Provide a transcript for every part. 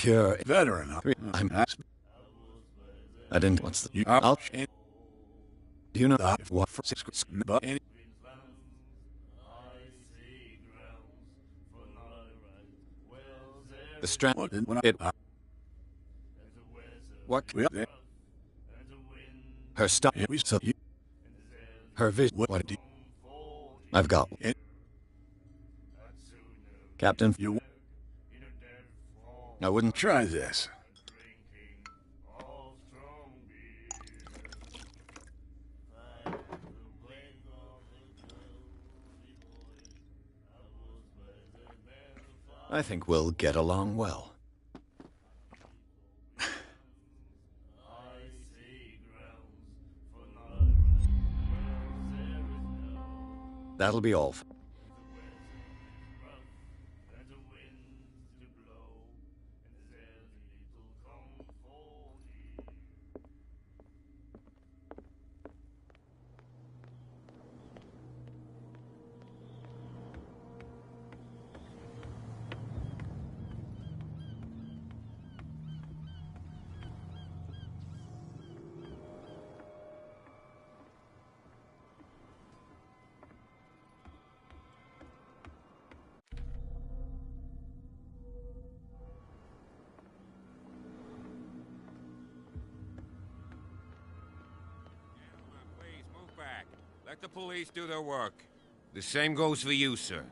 pure veteran. I didn't. What's the? I'll. Do you know what? The strand. It. What? Her stuff. Her vision. What? I've got. Captain. I wouldn't try this. I think we'll get along well. That'll be all. Let the police do their work. The same goes for you, sir.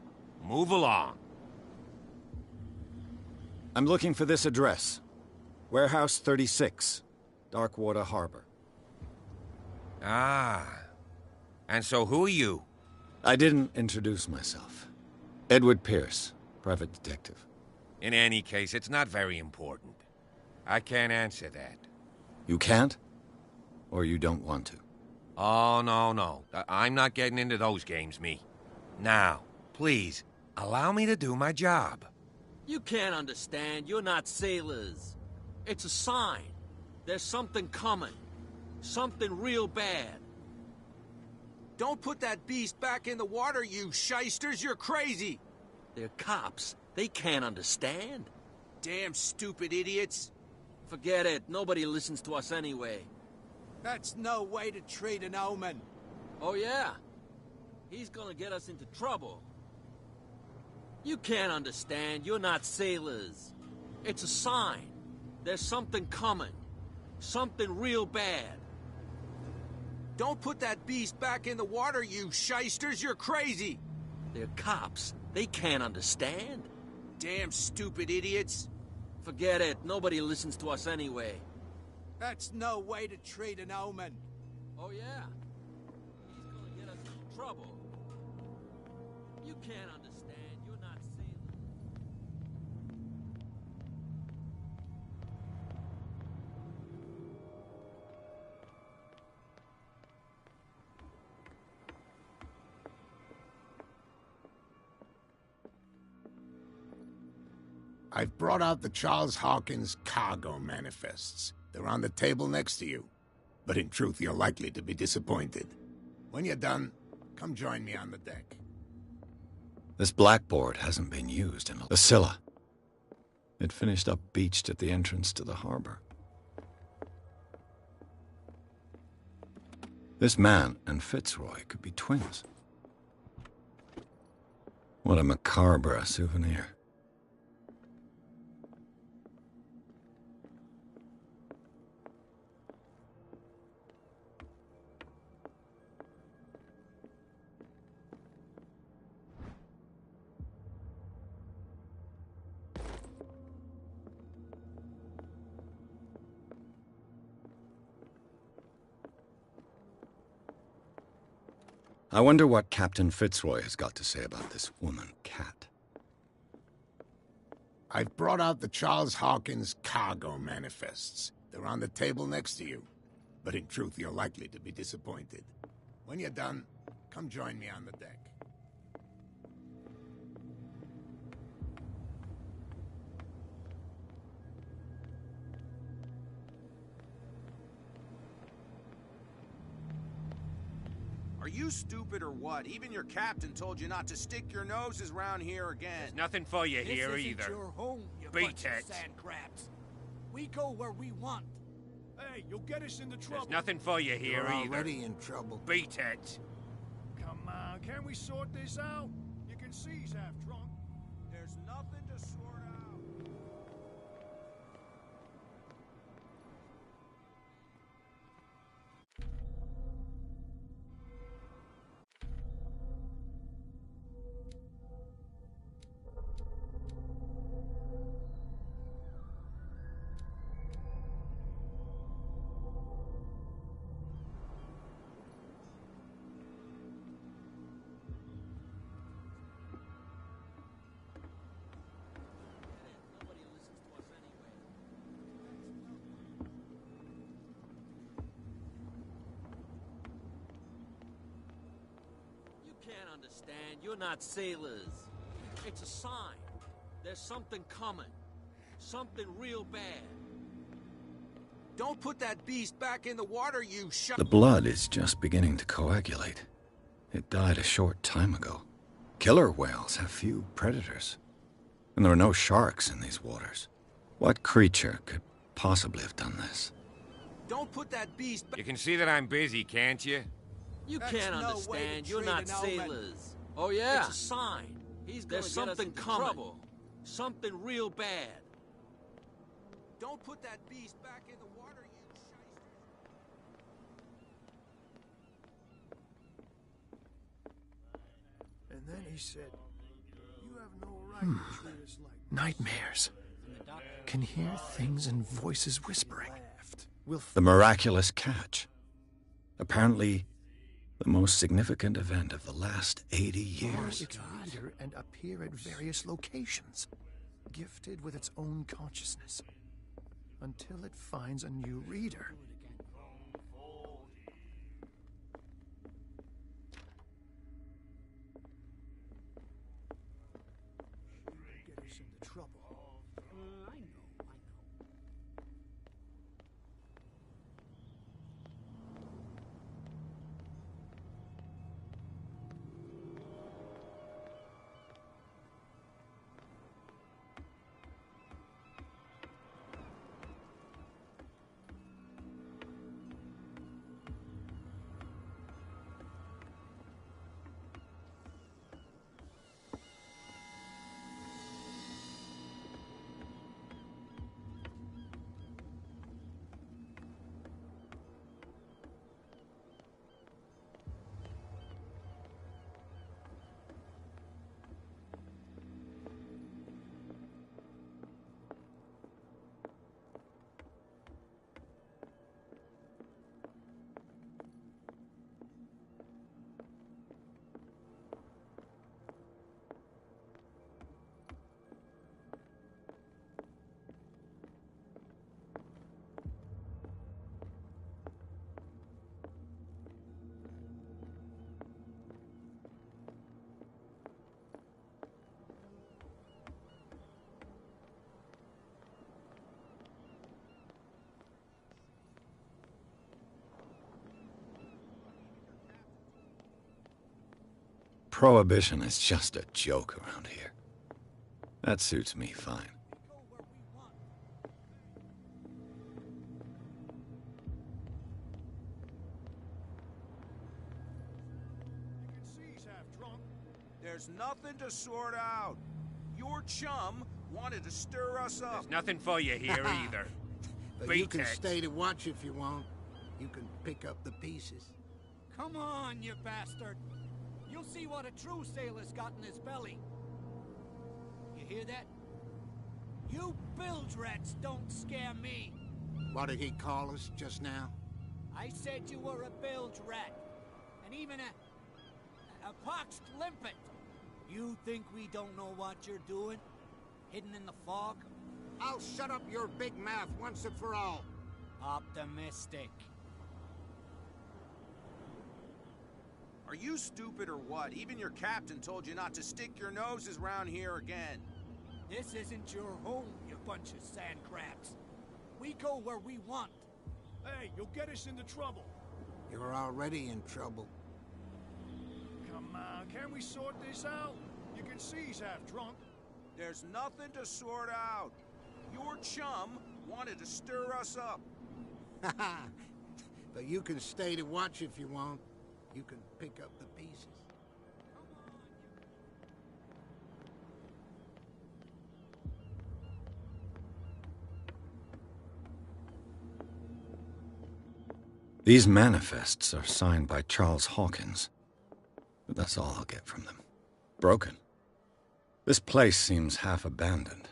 Move along. I'm looking for this address. Warehouse 36, Darkwater Harbor. Ah. And so who are you? I didn't introduce myself. Edward Pierce, private detective. In any case, it's not very important. I can't answer that. You can't? Or you don't want to? Oh, no. I'm not getting into those games, me. Now, please, allow me to do my job. You can't understand. You're not sailors. It's a sign. There's something coming. Something real bad. Don't put that beast back in the water, you shysters! You're crazy! They're cops. They can't understand. Damn stupid idiots! Forget it. Nobody listens to us anyway. That's no way to treat an omen. Oh, yeah? He's gonna get us into trouble. You can't understand. You're not sailors. It's a sign. There's something coming. Something real bad. Don't put that beast back in the water, you shysters! You're crazy! They're cops. They can't understand. Damn stupid idiots! Forget it. Nobody listens to us anyway. That's no way to treat an omen. Oh, yeah? He's gonna get us into trouble. You can't understand. You're not sailors. I've brought out the Charles Hawkins cargo manifests. They're on the table next to you. But in truth, you're likely to be disappointed. When you're done, come join me on the deck. This blackboard hasn't been used in a Scylla. It finished up beached at the entrance to the harbor. This man and Fitzroy could be twins. What a macabre souvenir. I wonder what Captain Fitzroy has got to say about this woman, Cat. I've brought out the Charles Hawkins cargo manifests. They're on the table next to you. But in truth, you're likely to be disappointed. When you're done, come join me on the deck. Are you stupid or what? Even your captain told you not to stick your noses around here again. There's nothing for you here This either. isn't your home, you Beat bunch of it. sand crabs. We go where we want. Hey, you'll get us into trouble. There's nothing for you here You're either. already in trouble. Beat it. Come on, can't we sort this out? You can see he's half drunk. There's nothing to sort out. Nobody listens to us anyway. You can't understand. You're not sailors. It's a sign. There's something coming. Something real bad. Don't put that beast back in the water, you The blood is just beginning to coagulate. It died a short time ago. Killer whales have few predators. And there are no sharks in these waters. What creature could possibly have done this? Don't put that beast back. You can see that I'm busy, can't you? You That's can't no way to understand. You're treat not an omen. sailors. Oh yeah. It's a sign. He's gonna There's get us something into coming. trouble. Something real bad. Don't put that beast back in the water, you shyster. And then he said, you have no right to treat us like Nightmares. Can hear things and voices whispering. We'll The miraculous catch. Apparently, the most significant event of the last 80 follow years. its reader and appear at various locations, gifted with its own consciousness, until it finds a new reader. get us into trouble. I know. Prohibition is just a joke around here. That suits me fine. You can see he's half drunk. There's nothing to sort out. Your chum wanted to stir us up. There's nothing for you here either. But you Beat can it. stay to watch if you want. You can pick up the pieces. Come on, you bastard. You'll see what a true sailor's got in his belly. You hear that? You bilge rats don't scare me. What did he call us just now? I said you were a bilge rat. And even a poxed limpet. You think we don't know what you're doing? Hidden in the fog? I'll shut up your big mouth once and for all. Optimistic. Are you stupid or what? Even your captain told you not to stick your noses around here again. This isn't your home, you bunch of sand crabs. We go where we want. Hey, you'll get us into trouble. You're already in trouble. on, can we sort this out? You can see he's half drunk. There's nothing to sort out. Your chum wanted to stir us up. But you can stay to watch if you want. You can pick up the pieces. These manifests are signed by Charles Hawkins. But that's all I'll get from them. Broken. This place seems half abandoned.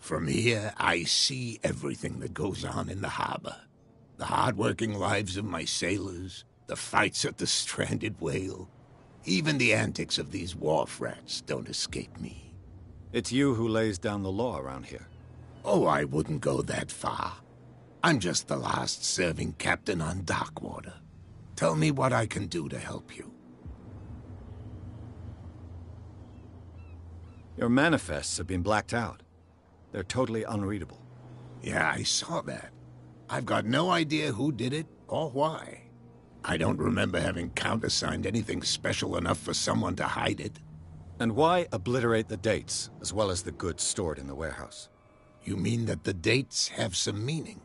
From here, I see everything that goes on in the harbor. The hard-working lives of my sailors, the fights at the stranded whale. Even the antics of these wharf rats don't escape me. It's you who lays down the law around here. Oh, I wouldn't go that far. I'm just the last serving captain on Darkwater. Tell me what I can do to help you. Your manifests have been blacked out. They're totally unreadable. Yeah, I saw that. I've got no idea who did it or why. I don't remember having countersigned anything special enough for someone to hide it. And why obliterate the dates, as well as the goods stored in the warehouse? You mean that the dates have some meaning?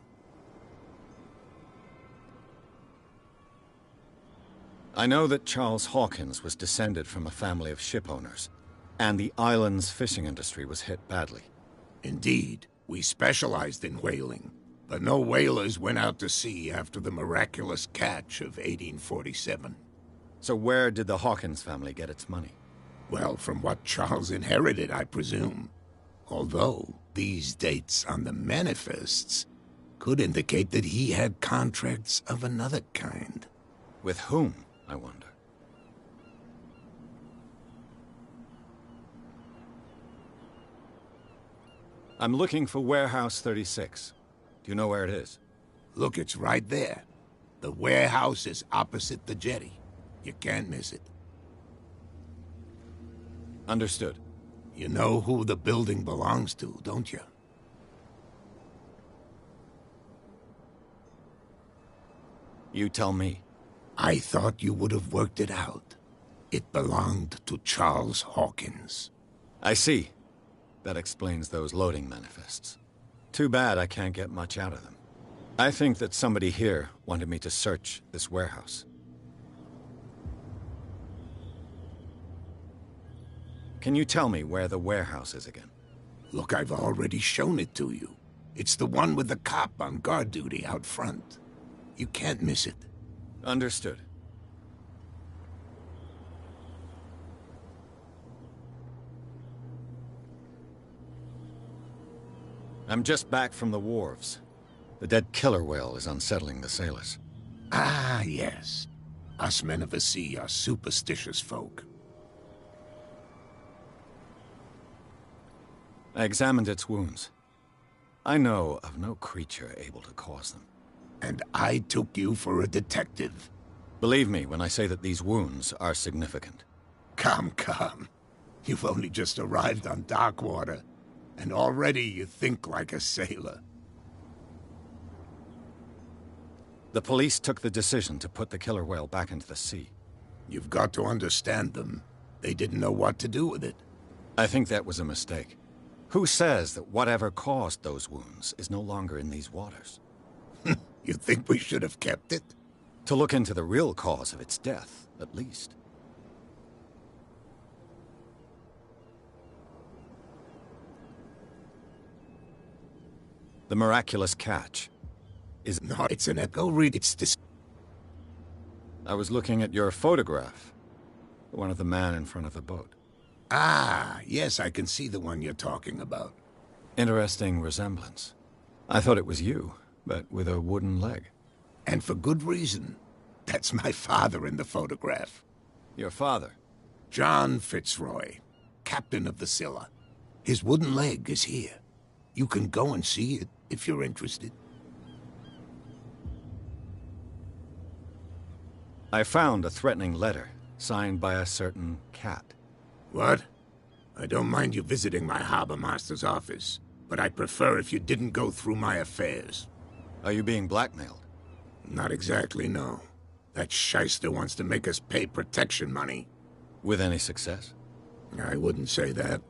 I know that Charles Hawkins was descended from a family of ship owners, and the island's fishing industry was hit badly. Indeed, we specialized in whaling, but no whalers went out to sea after the miraculous catch of 1847. So where did the Hawkins family get its money? Well, from what Charles inherited, I presume. Although, these dates on the manifests could indicate that he had contracts of another kind. With whom, I wonder? I'm looking for Warehouse 36. Do you know where it is? Look, it's right there. The warehouse is opposite the jetty. You can't miss it. Understood. You know who the building belongs to, don't you? You tell me. I thought you would have worked it out. It belonged to Charles Hawkins. I see. That explains those loading manifests. Too bad I can't get much out of them. I think that somebody here wanted me to search this warehouse. Can you tell me where the warehouse is again? Look, I've already shown it to you. It's the one with the cop on guard duty out front. You can't miss it. Understood. I'm just back from the wharves. The dead killer whale is unsettling the sailors. Ah, yes. Us men of the sea are superstitious folk. I examined its wounds. I know of no creature able to cause them. And I took you for a detective. Believe me when I say that these wounds are significant. Come, come. You've only just arrived on Darkwater, and already you think like a sailor. The police took the decision to put the killer whale back into the sea. You've got to understand them. They didn't know what to do with it. I think that was a mistake. Who says that whatever caused those wounds is no longer in these waters? You think we should have kept it? To look into the real cause of its death, at least. The miraculous catch is... No, it's an echo read. It's this... I was looking at your photograph. The one of the man in front of the boat. Ah, yes, I can see the one you're talking about. Interesting resemblance. I thought it was you, but with a wooden leg. And for good reason. That's my father in the photograph. Your father? John Fitzroy, captain of the Scylla. His wooden leg is here. You can go and see it if you're interested. I found a threatening letter signed by a certain cat. What? I don't mind you visiting my harbor master's office, but I prefer if you didn't go through my affairs. Are you being blackmailed? Not exactly, no. That shyster wants to make us pay protection money. With any success? I wouldn't say that,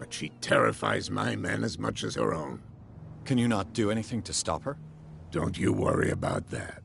but she terrifies my men as much as her own. Can you not do anything to stop her? Don't you worry about that.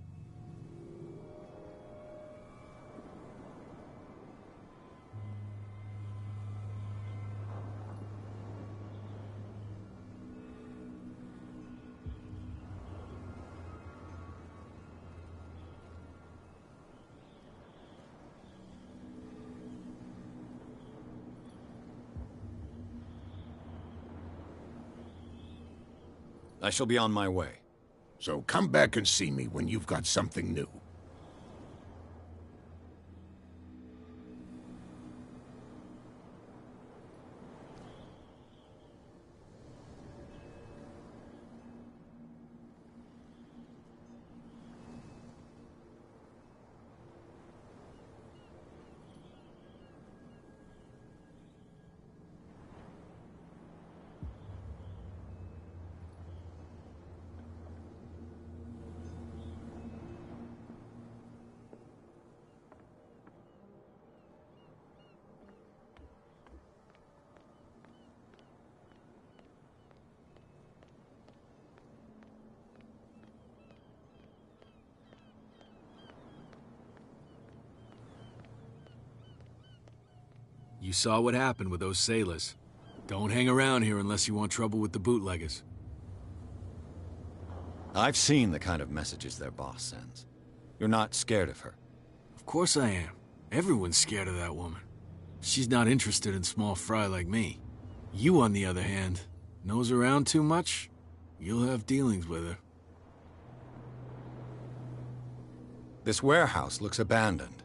I shall be on my way. So come back and see me when you've got something new. You saw what happened with those sailors. Don't hang around here unless you want trouble with the bootleggers. I've seen the kind of messages their boss sends. You're not scared of her? Of course I am. Everyone's scared of that woman. She's not interested in small fry like me. You, on the other hand, nose around too much, you'll have dealings with her. This warehouse looks abandoned.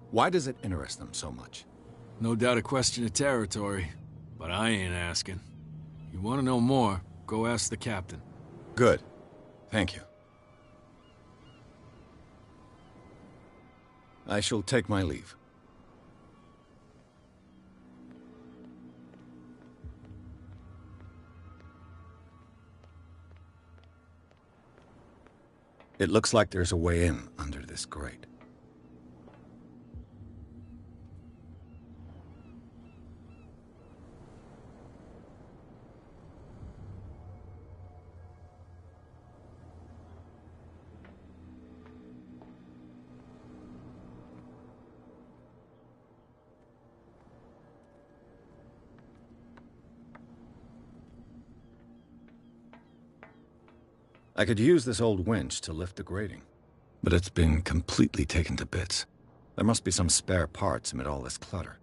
Why does it interest them so much? No doubt a question of territory, but I ain't asking. You want to know more, go ask the captain. Good. Thank you. I shall take my leave. It looks like there's a way in under this grate. I could use this old winch to lift the grating, but it's been completely taken to bits. There must be some spare parts amid all this clutter.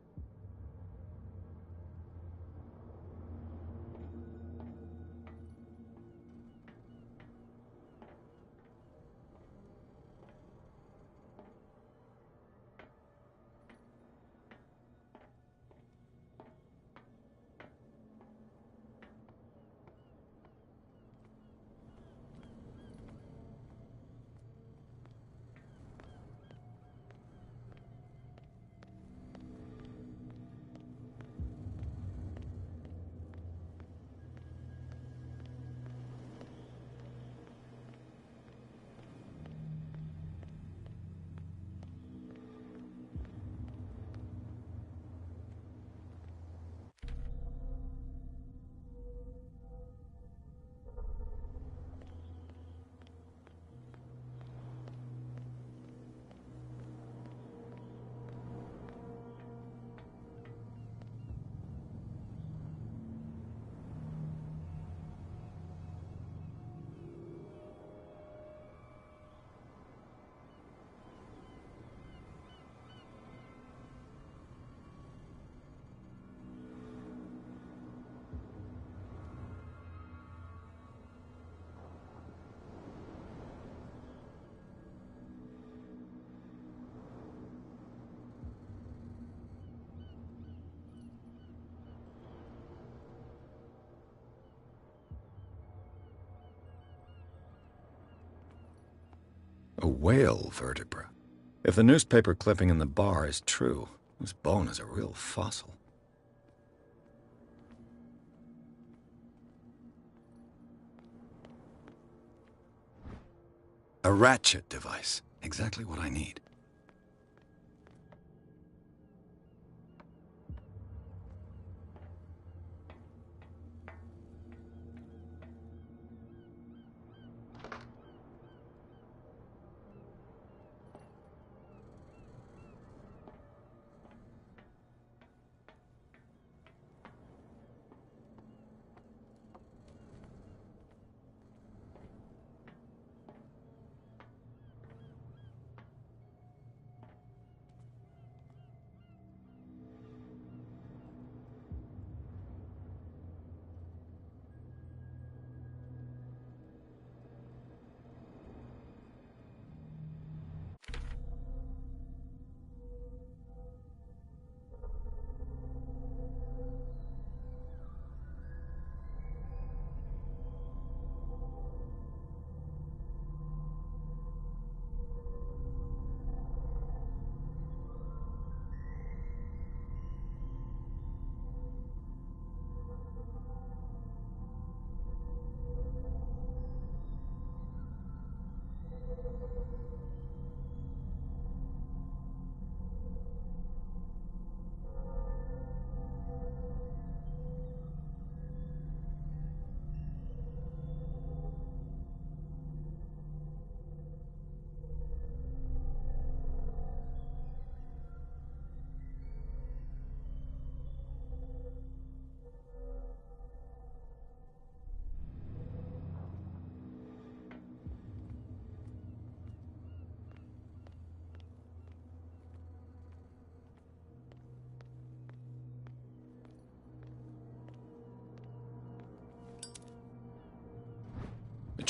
A whale vertebra. If the newspaper clipping in the bar is true, this bone is a real fossil. A ratchet device. Exactly what I need.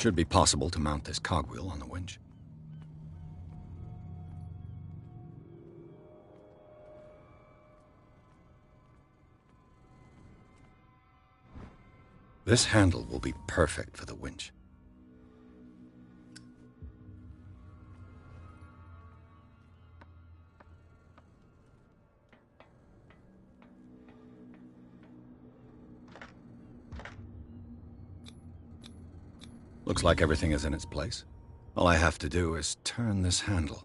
should be possible to mount this cogwheel on the winch. This handle will be perfect for the winch. Looks like everything is in its place. All I have to do is turn this handle.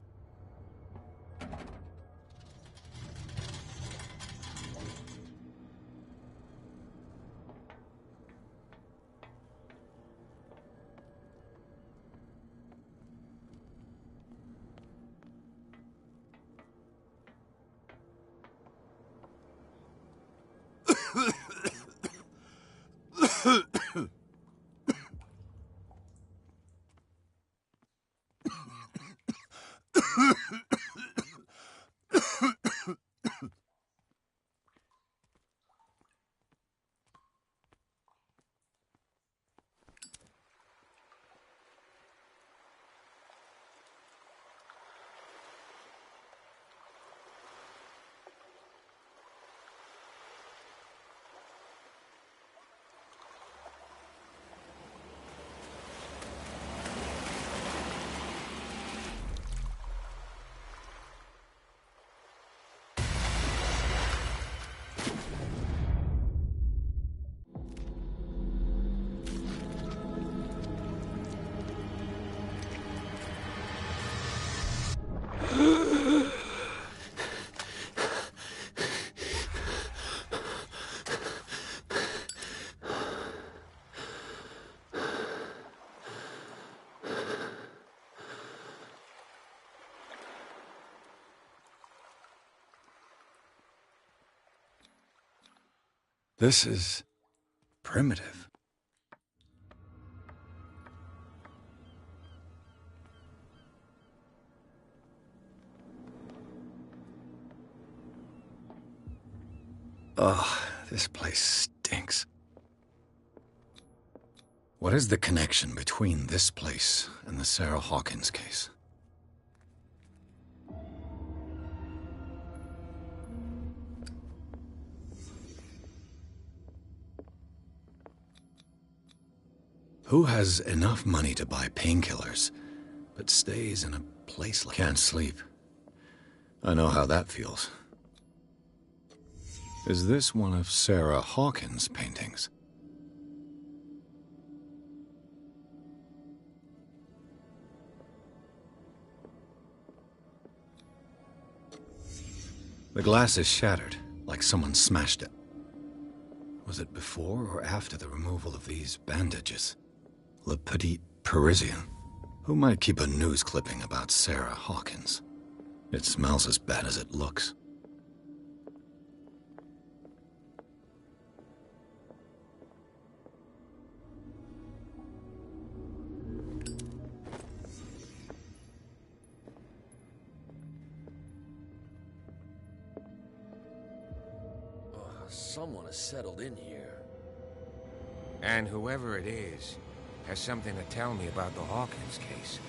This is primitive. Ugh, this place stinks. What is the connection between this place and the Sarah Hawkins case? Who has enough money to buy painkillers, but stays in a place like... Can't sleep. I know how that feels. Is this one of Sarah Hawkins' paintings? The glass is shattered, like someone smashed it. Was it before or after the removal of these bandages? Le Petit Parisien. Who might keep a news clipping about Sarah Hawkins? It smells as bad as it looks. Someone has settled in here. And whoever it is has something to tell me about the Hawkins case.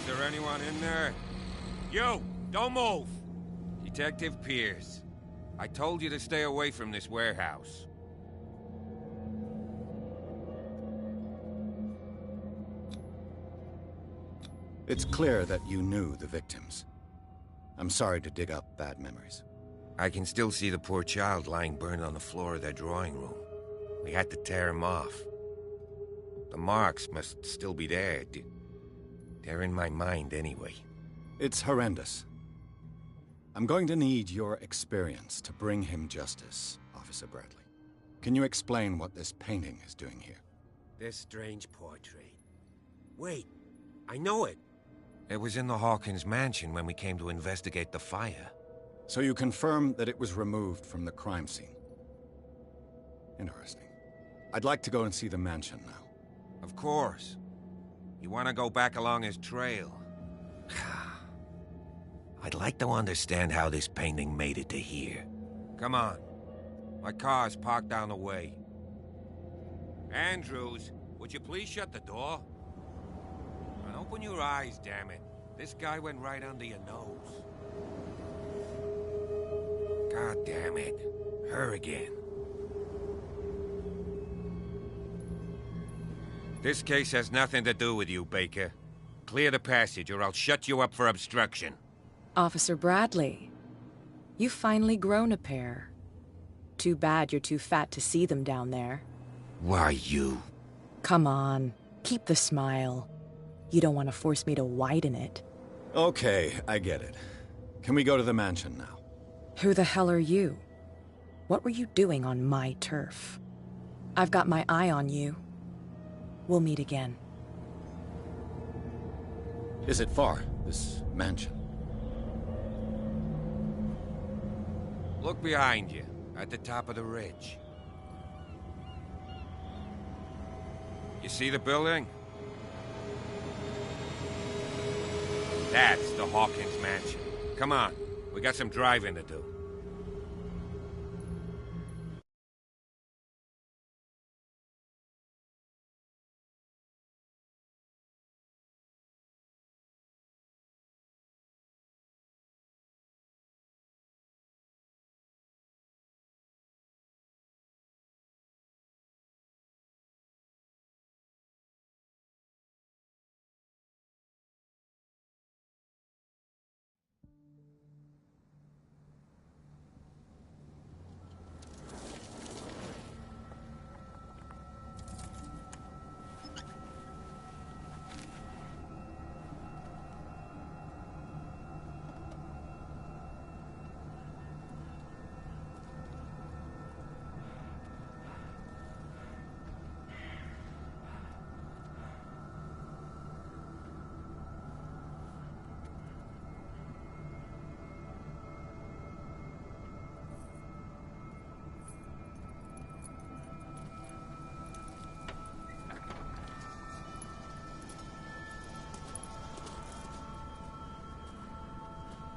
Is there anyone in there? You! Don't move! Detective Pierce. I told you to stay away from this warehouse. It's clear that you knew the victims. I'm sorry to dig up bad memories. I can still see the poor child lying burned on the floor of their drawing room. We had to tear him off. The marks must still be there. They're in my mind anyway. It's horrendous. I'm going to need your experience to bring him justice, Officer Bradley. Can you explain what this painting is doing here? This strange portrait. Wait, I know it. It was in the Hawkins mansion when we came to investigate the fire. So you confirm that it was removed from the crime scene? Interesting. I'd like to go and see the mansion now. Of course. You want to go back along his trail? I'd like to understand how this painting made it to here. Come on. My car's parked down the way. Andrews, would you please shut the door? Open your eyes, damn it. This guy went right under your nose. God damn it. Her again. This case has nothing to do with you, Baker. Clear the passage or I'll shut you up for obstruction. Officer Bradley, you've finally grown a pair. Too bad you're too fat to see them down there. Why, you? Come on, keep the smile. You don't want to force me to widen it. Okay, I get it. Can we go to the mansion now? Who the hell are you? What were you doing on my turf? I've got my eye on you. We'll meet again. Is it far, this mansion? Look behind you, at the top of the ridge. You see the building? That's the Hawkins mansion. Come on, we got some driving to do.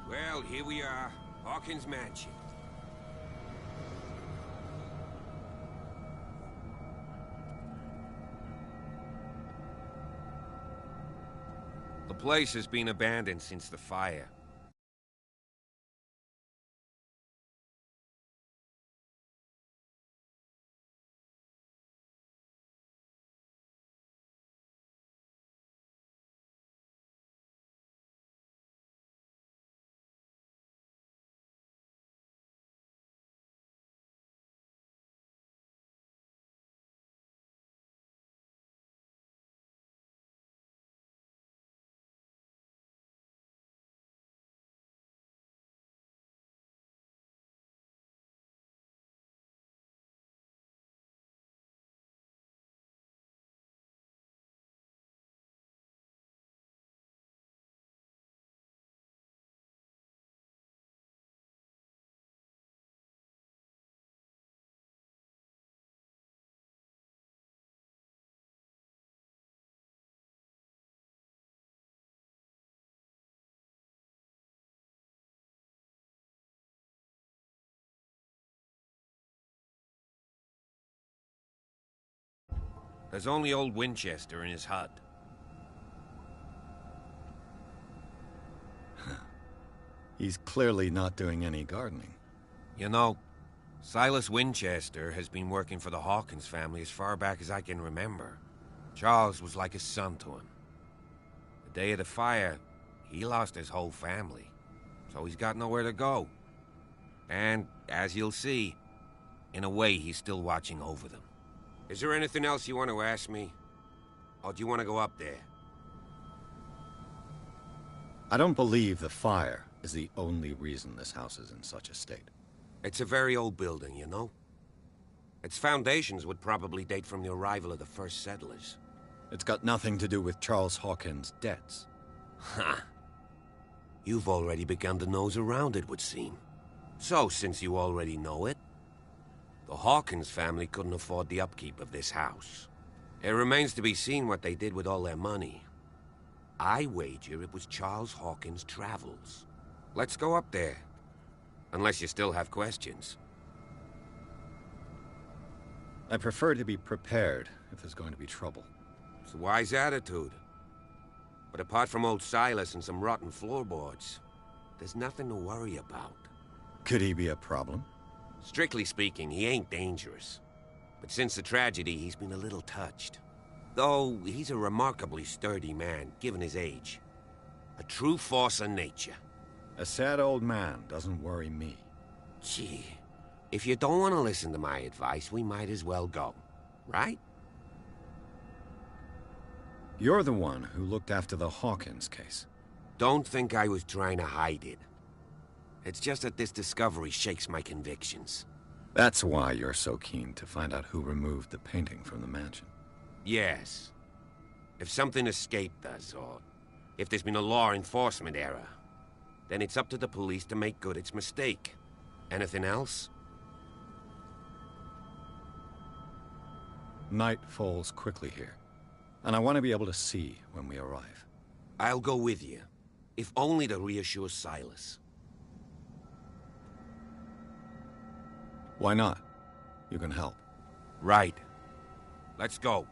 Well, here we are, Hawkins Mansion. The place has been abandoned since the fire. There's only old Winchester in his hut. He's clearly not doing any gardening. You know, Silas Winchester has been working for the Hawkins family as far back as I can remember. Charles was like a son to him. The day of the fire, he lost his whole family, so he's got nowhere to go. And, as you'll see, in a way, he's still watching over them. Is there anything else you want to ask me? Or do you want to go up there? I don't believe the fire is the only reason this house is in such a state. It's a very old building, you know? Its foundations would probably date from the arrival of the first settlers. It's got nothing to do with Charles Hawkins' debts. Ha! You've already begun to nose around, it would seem. So, since you already know it, the Hawkins family couldn't afford the upkeep of this house. It remains to be seen what they did with all their money. I wager it was Charles Hawkins' travels. Let's go up there. Unless you still have questions. I prefer to be prepared if there's going to be trouble. It's a wise attitude. But apart from old Silas and some rotten floorboards, there's nothing to worry about. Could he be a problem? Strictly speaking, he ain't dangerous. But since the tragedy, he's been a little touched. Though, he's a remarkably sturdy man, given his age. A true force of nature. A sad old man doesn't worry me. Gee, if you don't want to listen to my advice, we might as well go. Right? You're the one who looked after the Hawkins case. Don't think I was trying to hide it. It's just that this discovery shakes my convictions. That's why you're so keen to find out who removed the painting from the mansion. Yes. If something escaped us, or if there's been a law enforcement error, then it's up to the police to make good its mistake. Anything else? Night falls quickly here, and I want to be able to see when we arrive. I'll go with you, if only to reassure Silas. Why not? You can help. Right. Let's go.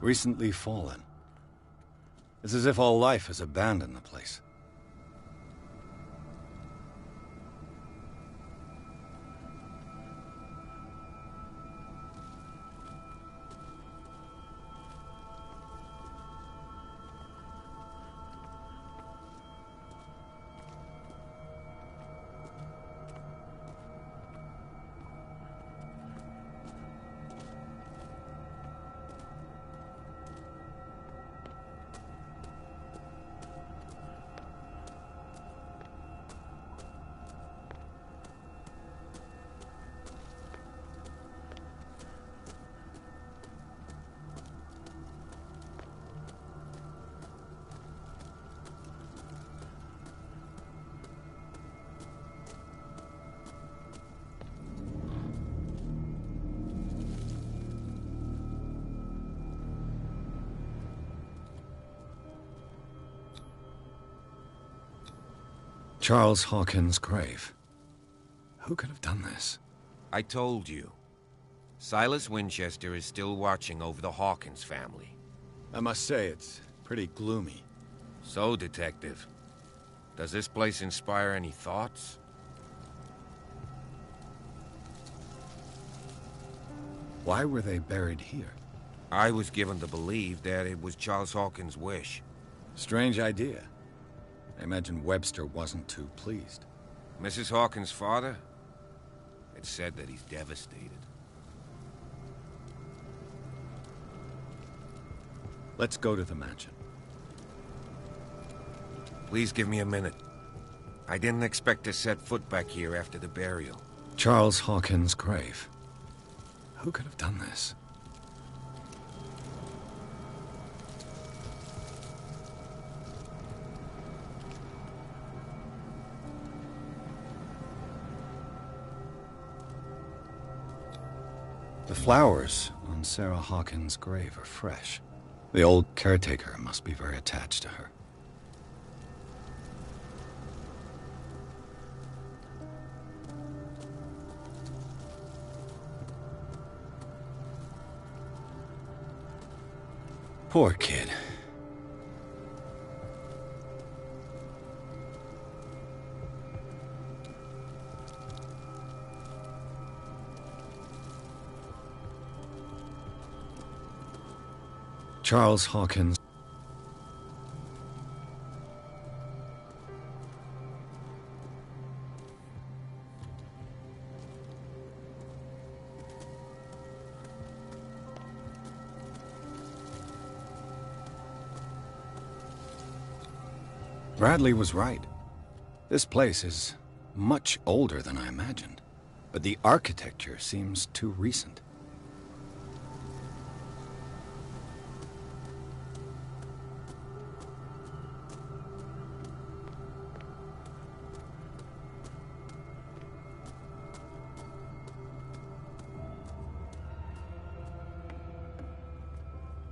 Recently fallen. It's as if all life has abandoned the place. Charles Hawkins' grave. Who could have done this? I told you. Silas Winchester is still watching over the Hawkins family. I must say, it's pretty gloomy. So, Detective, does this place inspire any thoughts? Why were they buried here? I was given to believe that it was Charles Hawkins' wish. Strange idea. I imagine Webster wasn't too pleased. Mrs. Hawkins' father? It's said that he's devastated. Let's go to the mansion. Please give me a minute. I didn't expect to set foot back here after the burial. Charles Hawkins' grave. Who could have done this? The flowers on Sarah Hawkins' grave are fresh. The old caretaker must be very attached to her. Poor kid. Charles Hawkins. Bradley was right. This place is much older than I imagined, but the architecture seems too recent.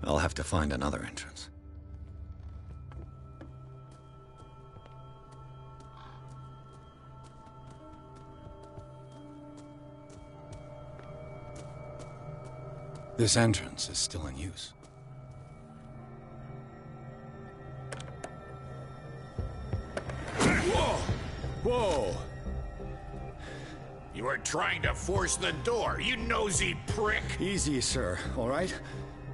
I'll have to find another entrance. This entrance is still in use. Whoa! Whoa! You were trying to force the door, you nosy prick! Easy, sir, all right?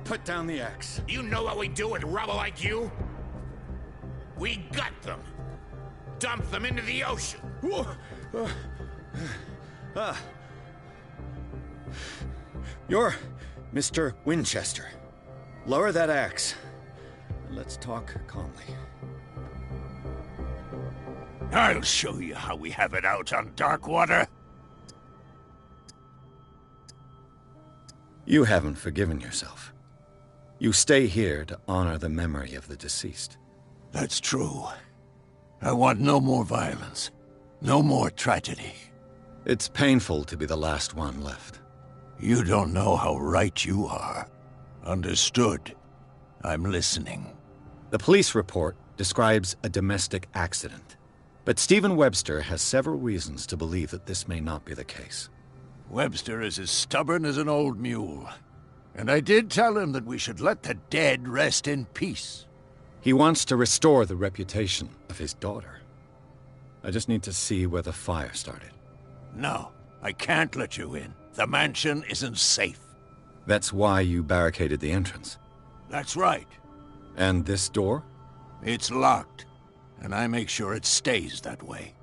Put down the axe. You know what we do with rubble like you? We gut them. Dump them into the ocean. You're Mr. Winchester. Lower that axe. Let's talk calmly. I'll show you how we have it out on Darkwater. You haven't forgiven yourself. You stay here to honor the memory of the deceased. That's true. I want no more violence. No more tragedy. It's painful to be the last one left. You don't know how right you are. Understood. I'm listening. The police report describes a domestic accident. But Stephen Webster has several reasons to believe that this may not be the case. Webster is as stubborn as an old mule. And I did tell him that we should let the dead rest in peace. He wants to restore the reputation of his daughter. I just need to see where the fire started. No, I can't let you in. The mansion isn't safe. That's why you barricaded the entrance. That's right. And this door? It's locked, and I make sure it stays that way.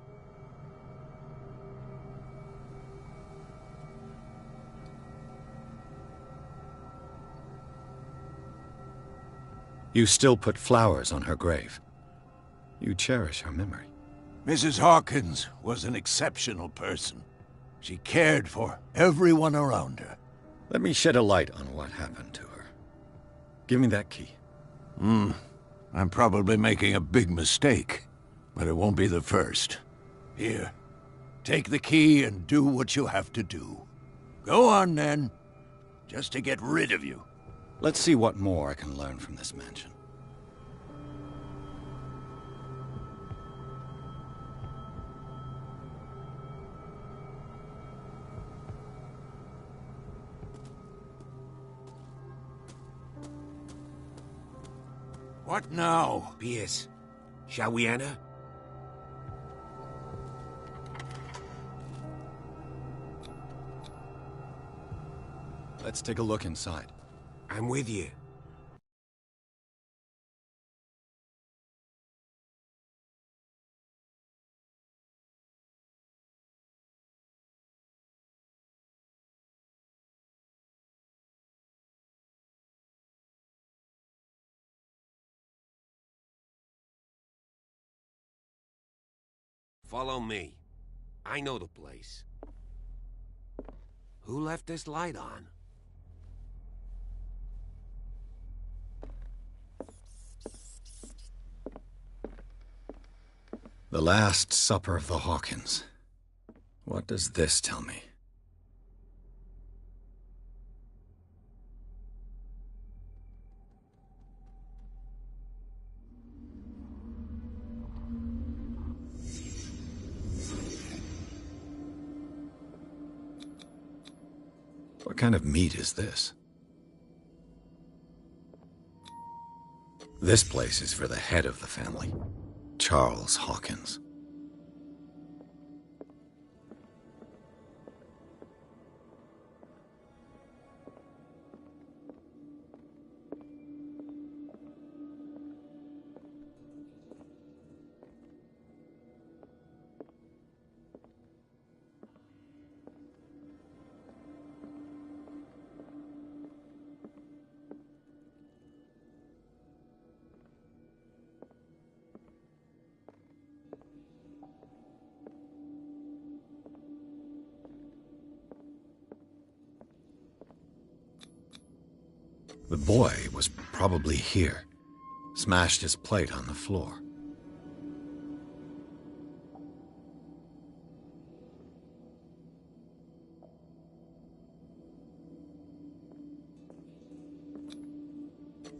You still put flowers on her grave. You cherish her memory. Mrs. Hawkins was an exceptional person. She cared for everyone around her. Let me shed a light on what happened to her. Give me that key. I'm probably making a big mistake, but it won't be the first. Here, take the key and do what you have to do. Go on, then. Just to get rid of you. Let's see what more I can learn from this mansion. What now? Pierce, shall we enter? Let's take a look inside. I'm with you. Follow me. I know the place. Who left this light on? The Last Supper of the Hawkins. What does this tell me? What kind of meat is this? This place is for the head of the family, Charles Hawkins. The boy was probably here. Smashed his plate on the floor.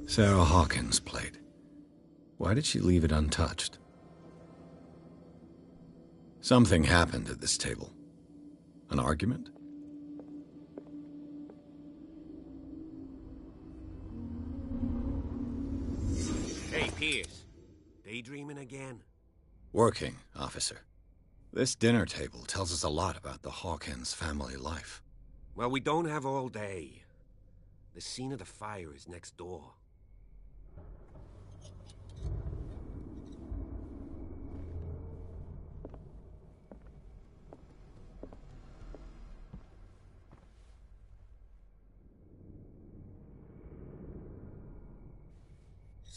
Sarah Hawkins' plate. Why did she leave it untouched? Something happened at this table. An argument? Pierce, daydreaming again? Working, officer. This dinner table tells us a lot about the Hawkins family life. Well, we don't have all day. The scene of the fire is next door.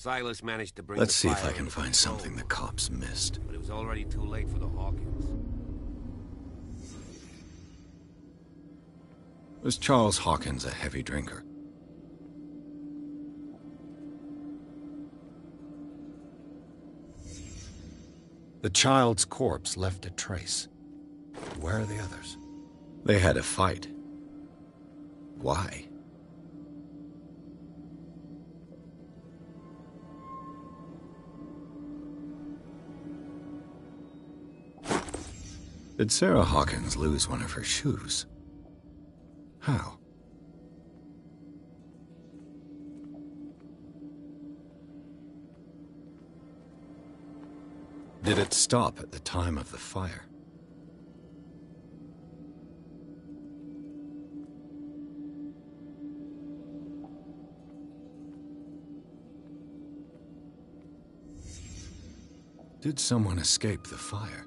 Silas managed to bring Let's the see if fire I can under find control, something the cops missed. but it was already too late for the Hawkins. Was Charles Hawkins a heavy drinker? The child's corpse left a trace. Where are the others? They had a fight. Why? Did Sarah Hawkins lose one of her shoes? How? Did it stop at the time of the fire? Did someone escape the fire?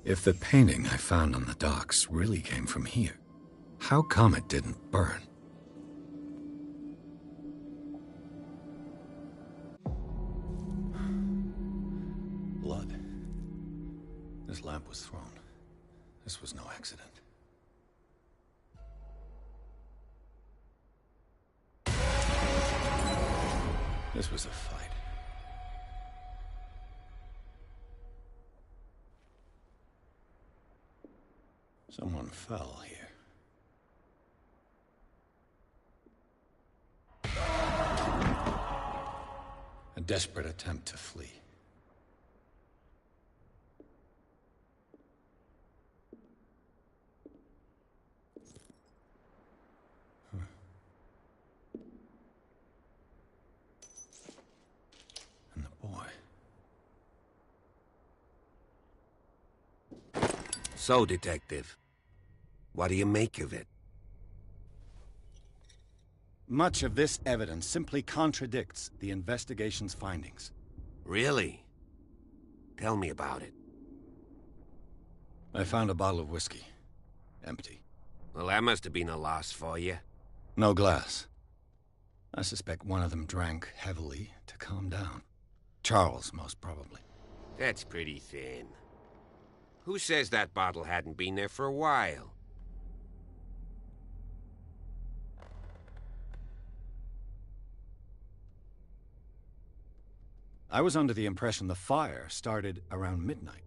If the painting I found on the docks really came from here, how come it didn't burn? Blood. This lamp was thrown. This was no accident. This was a fight. Someone fell here. A desperate attempt to flee. And the boy. So, Detective, what do you make of it? Much of this evidence simply contradicts the investigation's findings. Really? Tell me about it. I found a bottle of whiskey. Empty. Well, that must have been a loss for you. No glass. I suspect one of them drank heavily to calm down. Charles, most probably. That's pretty thin. Who says that bottle hadn't been there for a while? I was under the impression the fire started around midnight.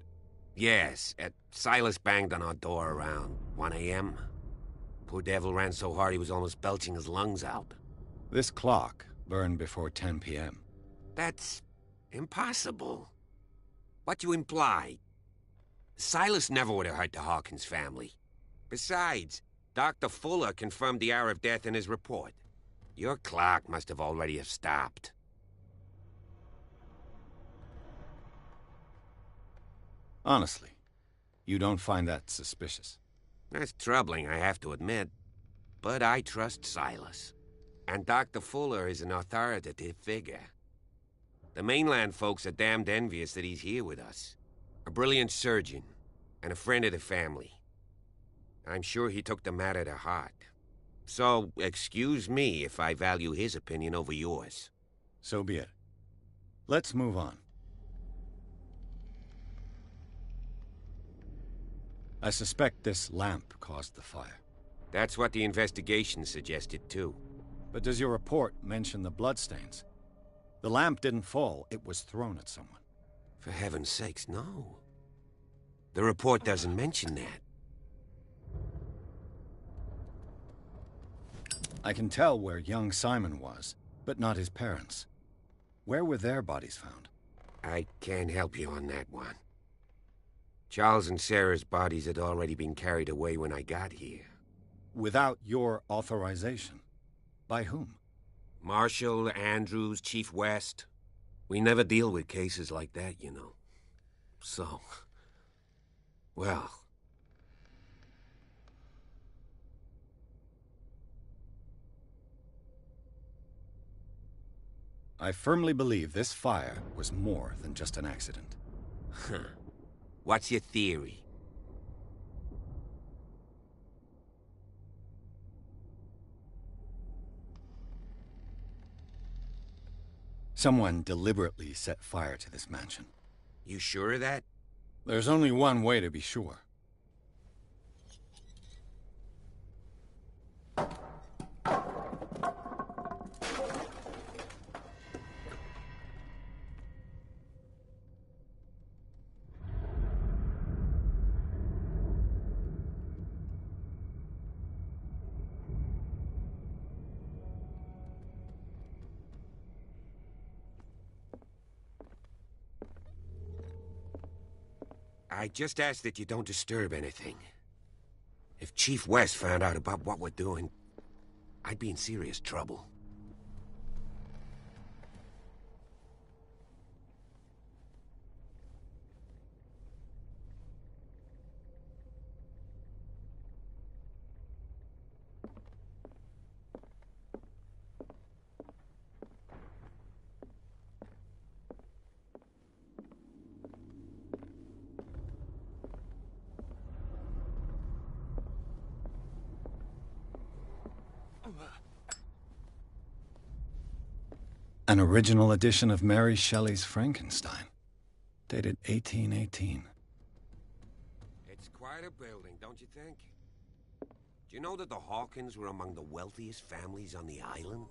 Yes, Silas banged on our door around 1 a.m. Poor devil ran so hard he was almost belching his lungs out. This clock burned before 10 p.m. That's impossible. What you imply? Silas never would have hurt the Hawkins family. Besides, Dr. Fuller confirmed the hour of death in his report. Your clock must have already have stopped. Honestly, you don't find that suspicious? That's troubling, I have to admit. But I trust Silas. And Dr. Fuller is an authoritative figure. The mainland folks are damned envious that he's here with us. A brilliant surgeon, and a friend of the family. I'm sure he took the matter to heart. So, excuse me if I value his opinion over yours. So be it. Let's move on. I suspect this lamp caused the fire. That's what the investigation suggested, too. But does your report mention the bloodstains? The lamp didn't fall, it was thrown at someone. For heaven's sakes, no. The report doesn't mention that. I can tell where young Simon was, but not his parents. Where were their bodies found? I can't help you on that one. Charles and Sarah's bodies had already been carried away when I got here. Without your authorization? By whom? Marshall, Andrews, Chief West. We never deal with cases like that, you know. So... well... I firmly believe this fire was more than just an accident. Huh. What's your theory? Someone deliberately set fire to this mansion. You sure of that? There's only one way to be sure. I just ask that you don't disturb anything. If Chief West found out about what we're doing, I'd be in serious trouble. An original edition of Mary Shelley's Frankenstein, dated 1818. It's quite a building, don't you think? Do you know that the Hawkins were among the wealthiest families on the island?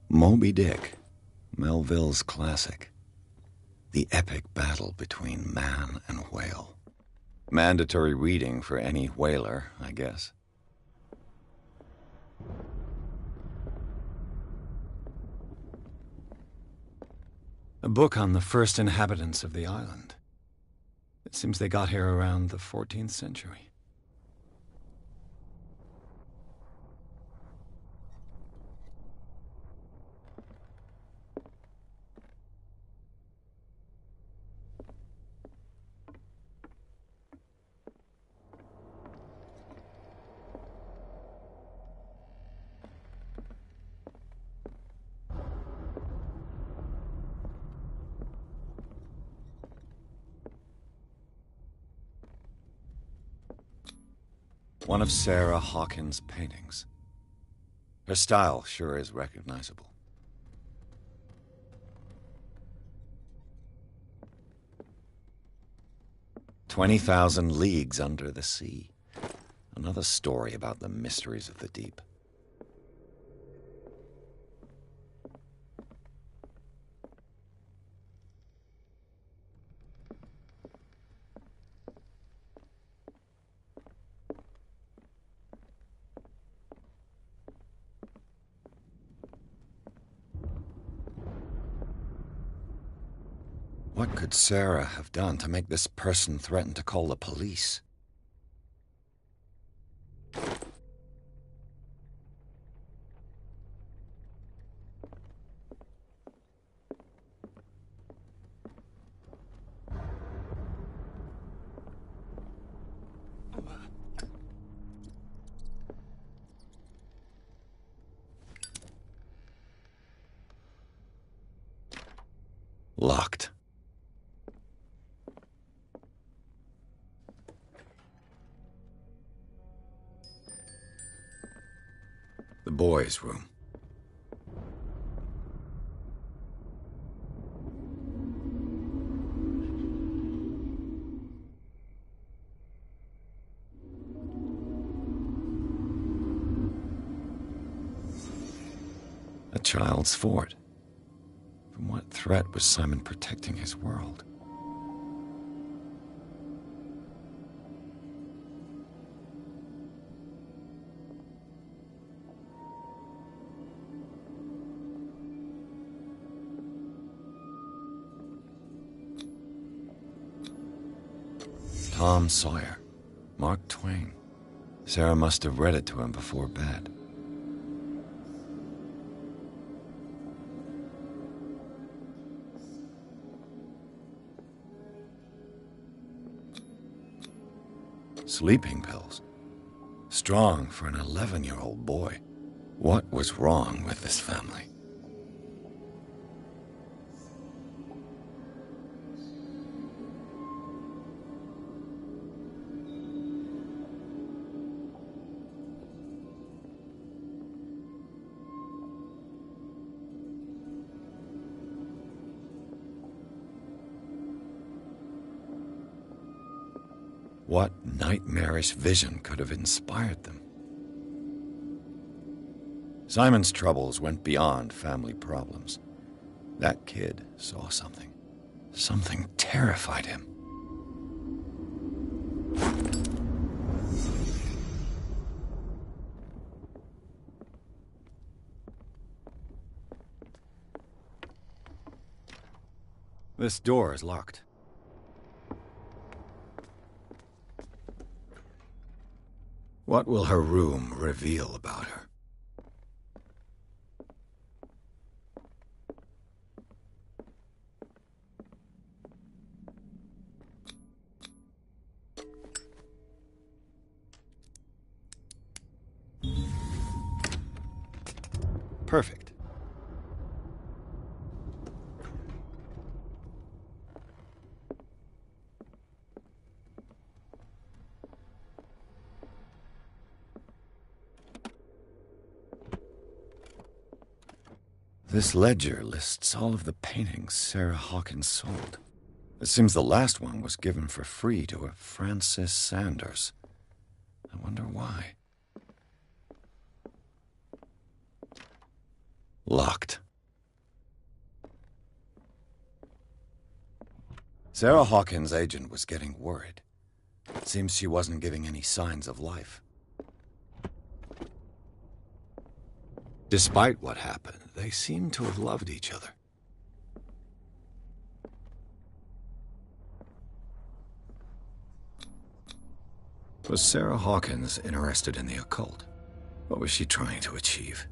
Moby Dick, Melville's classic. The epic battle between man and whale. Mandatory reading for any whaler, I guess. A book on the first inhabitants of the island. It seems they got here around the 14th century. One of Sarah Hawkins' paintings. Her style sure is recognizable. "20,000 Leagues Under the Sea." Another story about the mysteries of the deep. What could Sarah have done to make this person threaten to call the police? Locked. The boys' room. A child's fort. From what threat was Simon protecting his world? Tom Sawyer. Mark Twain. Sarah must have read it to him before bed. Sleeping pills. Strong for an 11-year-old boy. What was wrong with this family? What nightmarish vision could have inspired them? Simon's troubles went beyond family problems. That kid saw something. Something terrified him. This door is locked. What will her room reveal about her? Perfect. This ledger lists all of the paintings Sarah Hawkins sold. It seems the last one was given for free to a Francis Sanders. I wonder why. Locked. Sarah Hawkins' agent was getting worried. It seems she wasn't giving any signs of life. Despite what happened, they seemed to have loved each other. Was Sarah Hawkins interested in the occult? What was she trying to achieve?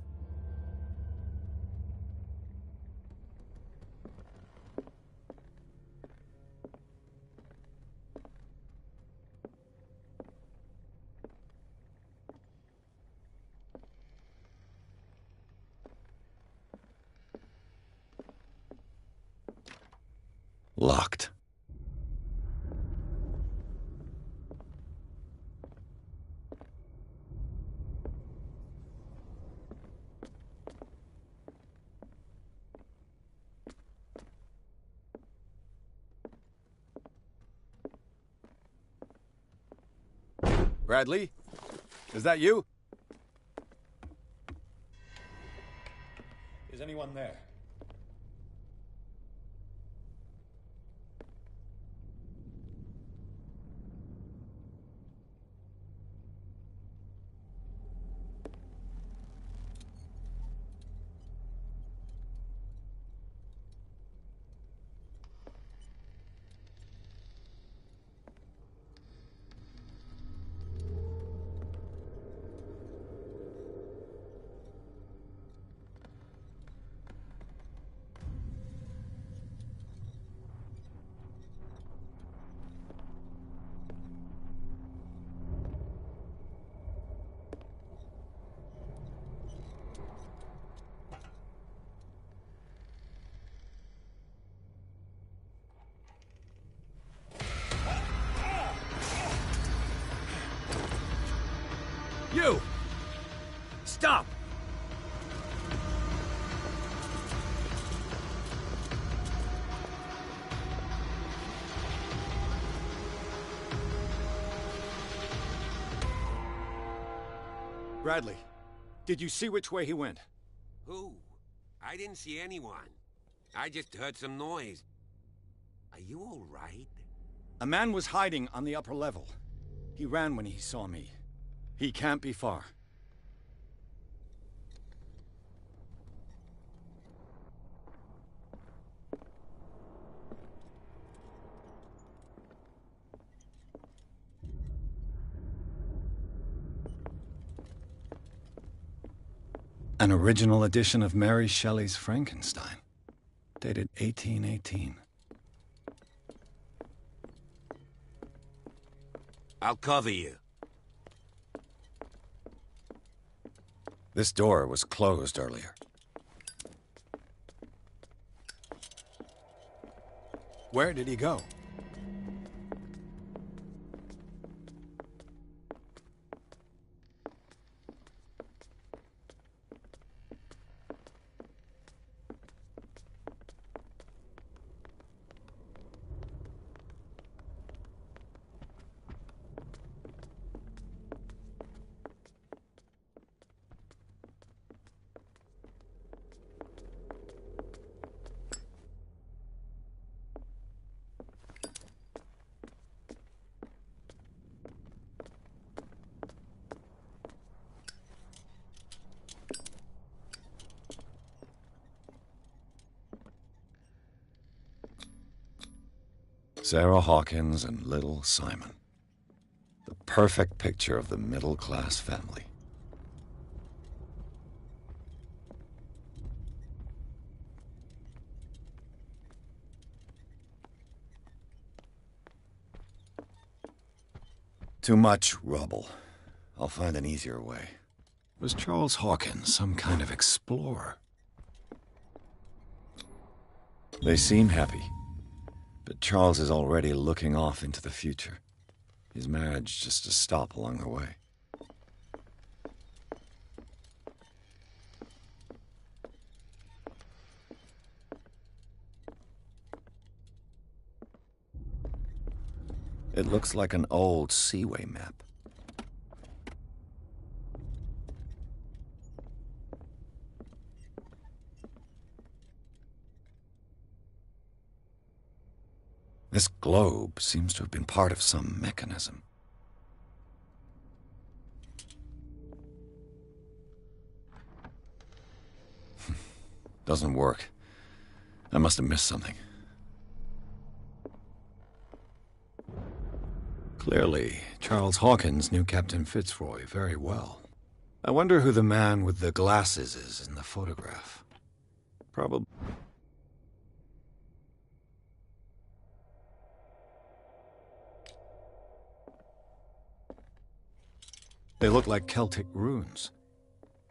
Locked. Bradley? Is that you? Is anyone there? You! Stop! Bradley, did you see which way he went? Who? I didn't see anyone. I just heard some noise. Are you all right? A man was hiding on the upper level. He ran when he saw me. He can't be far. An original edition of Mary Shelley's Frankenstein, dated 1818. I'll cover you. This door was closed earlier. Where did he go? Sarah Hawkins and little Simon. The perfect picture of the middle-class family. Too much rubble. I'll find an easier way. Was Charles Hawkins some kind of explorer? They seem happy. But Charles is already looking off into the future. His marriage just a stop along the way. It looks like an old seaway map. This globe seems to have been part of some mechanism. Doesn't work. I must have missed something. Clearly, Charles Hawkins knew Captain Fitzroy very well. I wonder who the man with the glasses is in the photograph. Probably... They look like Celtic runes.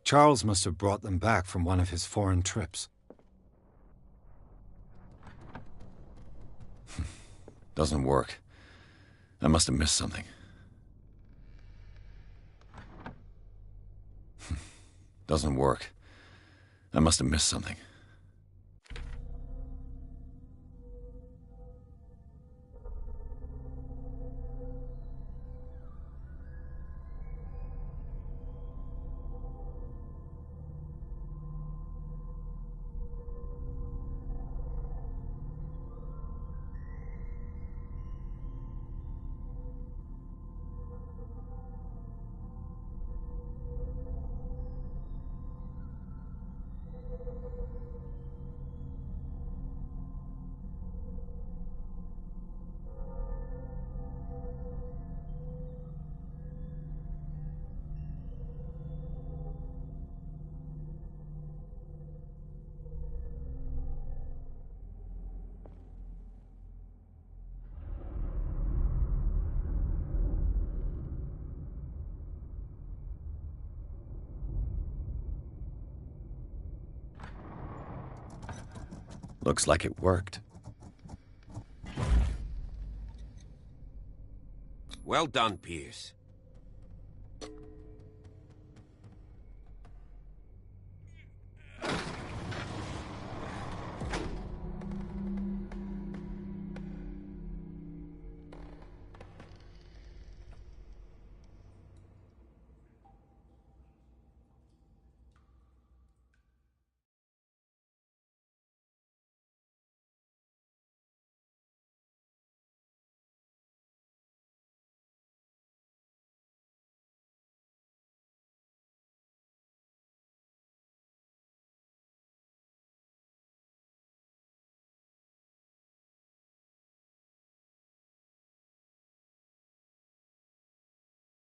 Charles must have brought them back from one of his foreign trips. Doesn't work. I must have missed something. Doesn't work. I must have missed something. Looks like it worked. Well done, Pierce.